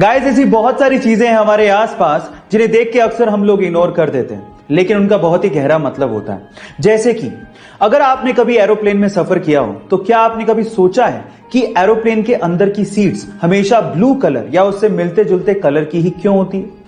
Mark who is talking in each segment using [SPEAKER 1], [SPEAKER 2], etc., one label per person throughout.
[SPEAKER 1] Guys, ऐसी बहुत सारी चीजें हैं हमारे आसपास जिन्हें देख के अक्सर हम लोग इग्नोर कर देते हैं, लेकिन उनका बहुत ही गहरा मतलब होता है। जैसे कि अगर आपने कभी एरोप्लेन में सफर किया हो तो क्या आपने कभी सोचा है कि एरोप्लेन के अंदर की सीट्स हमेशा ब्लू कलर या उससे मिलते जुलते कलर की ही क्यों होती है?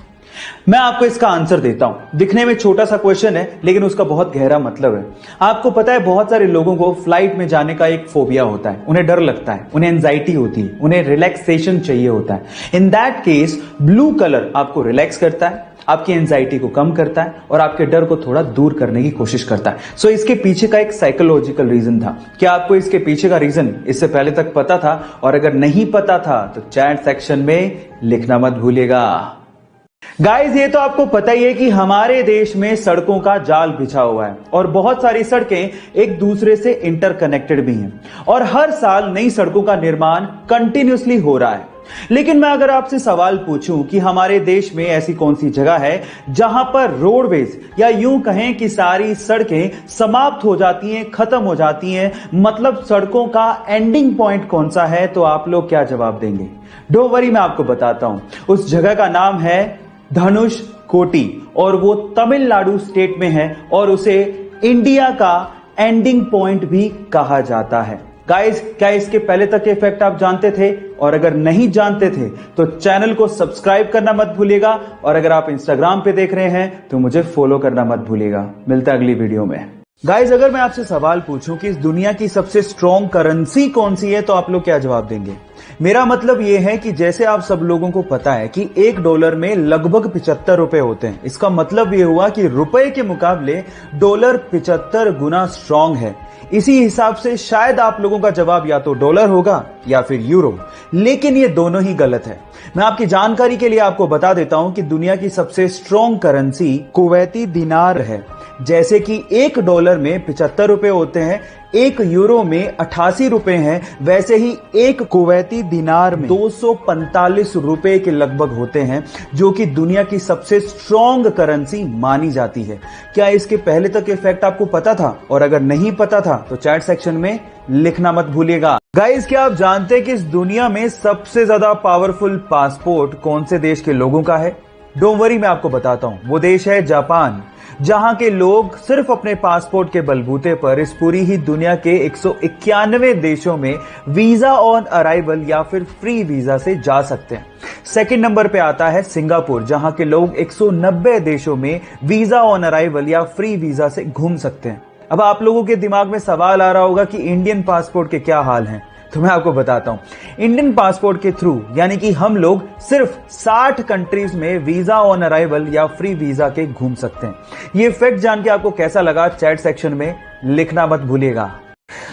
[SPEAKER 1] मैं आपको इसका आंसर देता हूं। दिखने में छोटा सा क्वेश्चन है, लेकिन उसका बहुत गहरा मतलब है। आपको पता है, बहुत सारे लोगों को फ्लाइट में जाने का एक फोबिया होता है। उन्हें डर लगता है, उन्हें एंजाइटी होती है, उन्हें रिलैक्सेशन चाहिए होता है। In that case blue colour आपको रिलैक्स करता है, आपकी एंजाइटी को कम करता है और आपके डर को थोड़ा दूर करने की कोशिश करता है। सो इसके पीछे का एक साइकोलॉजिकल रीजन था। क्या आपको इसके पीछे का रीजन इससे पहले तक पता था? और अगर नहीं पता था तो चैट सेक्शन में लिखना मत भूलिएगा। गाइस, ये तो आपको पता ही है कि हमारे देश में सड़कों का जाल बिछा हुआ है और बहुत सारी सड़कें एक दूसरे से इंटरकनेक्टेड भी हैं और हर साल नई सड़कों का निर्माण कंटिन्यूअसली हो रहा है। लेकिन मैं अगर आपसे सवाल पूछूं कि हमारे देश में ऐसी कौन सी जगह है जहां पर रोडवेज या यूं कहें कि सारी सड़कें समाप्त हो जाती हैं, खत्म हो जाती हैं, मतलब सड़कों का एंडिंग पॉइंट कौन सा है, तो आप लोग क्या जवाब देंगे? डोंट वरी, मैं आपको बताता हूं। उस जगह का नाम है धनुष कोटी और वो तमिलनाडु स्टेट में है और उसे इंडिया का एंडिंग पॉइंट भी कहा जाता है। गाइस, क्या इसके पहले तक के फैक्ट आप जानते थे? और अगर नहीं जानते थे तो चैनल को सब्सक्राइब करना मत भूलिएगा और अगर आप इंस्टाग्राम पे देख रहे हैं तो मुझे फॉलो करना मत भूलिएगा। मिलता है अगली वीडियो में। गाइस, अगर मैं आपसे सवाल पूछूं कि इस दुनिया की सबसे स्ट्रॉन्ग करेंसी कौन सी है, तो आप लोग क्या जवाब देंगे? मेरा मतलब यह है कि जैसे आप सब लोगों को पता है कि $1 में लगभग 75 रुपए होते हैं। इसका मतलब यह हुआ कि रुपए के मुकाबले डॉलर 75 गुना स्ट्रांग है। इसी हिसाब से शायद आप लोगों का जवाब या तो डॉलर होगा या फिर यूरो, लेकिन ये दोनों ही गलत है। मैं आपकी जानकारी के लिए आपको बता देता हूं कि दुनिया की सबसे स्ट्रॉन्ग करेंसी कुवैती दिनार है। जैसे कि $1 में 75 रुपए होते हैं, €1 में 88 रुपए हैं, वैसे ही एक कुवैती दिनार में 245 रुपए के लगभग होते हैं, जो कि दुनिया की सबसे स्ट्रॉन्ग करेंसी मानी जाती है। क्या इसके पहले तक के फैक्ट आपको पता था? और अगर नहीं पता था तो चैट सेक्शन में लिखना मत भूलिएगा। गाइस, क्या आप जानते हैं कि इस दुनिया में सबसे ज्यादा पावरफुल पासपोर्ट कौन से देश के लोगों का है? डोंट वरी, मैं आपको बताता हूं। वो देश है जापान, जहां के लोग सिर्फ अपने पासपोर्ट के बलबूते पर इस पूरी ही दुनिया के 191 देशों में वीजा ऑन अराइवल या फिर फ्री वीजा से जा सकते हैं। सेकंड नंबर पे आता है सिंगापुर, जहां के लोग 190 देशों में वीजा ऑन अराइवल या फ्री वीजा से घूम सकते हैं। अब आप लोगों के दिमाग में सवाल आ रहा होगा कि इंडियन पासपोर्ट के क्या हाल हैं, तो मैं आपको बताता हूं। इंडियन पासपोर्ट के थ्रू यानी कि हम लोग सिर्फ 60 कंट्रीज में वीजा ऑन अराइवल या फ्री वीजा के घूम सकते हैं। ये फैक्ट जान के आपको कैसा लगा, चैट सेक्शन में लिखना मत भूलिएगा।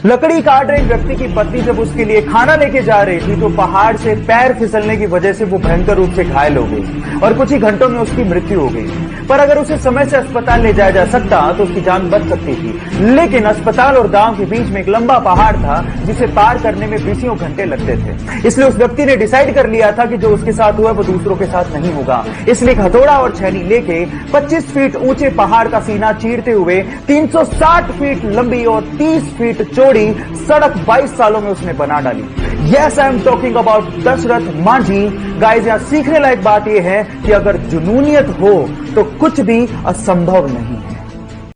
[SPEAKER 1] लकड़ी काट रहे व्यक्ति की पत्नी जब उसके लिए खाना लेके जा रही थी तो पहाड़ से पैर फिसलने की वजह से वो भयंकर रूप से घायल हो गई और कुछ ही घंटों में उसकी मृत्यु हो गई। पर अगर उसे समय से अस्पताल ले जाया जा सकता तो उसकी जान बच सकती थी, लेकिन अस्पताल और गांव के बीच में एक लंबा पहाड़ था जिसे पार करने में 20 घंटे लगते थे। इसलिए उस व्यक्ति ने डिसाइड कर लिया था कि जो उसके साथ हुआ वो दूसरों के साथ नहीं होगा। इसलिए एक हथौड़ा और छेनी लेके 25 फीट ऊंचे पहाड़ का सीना चीरते हुए 360 फीट लंबी और 30 फीट चौड़ी सड़क 22 सालों में उसने बना डाली। Yes, I am talking about Dashrath Manjhi. Guys, यहां सीखने लायक बात यह है कि अगर जुनूनियत हो तो कुछ भी असंभव नहीं।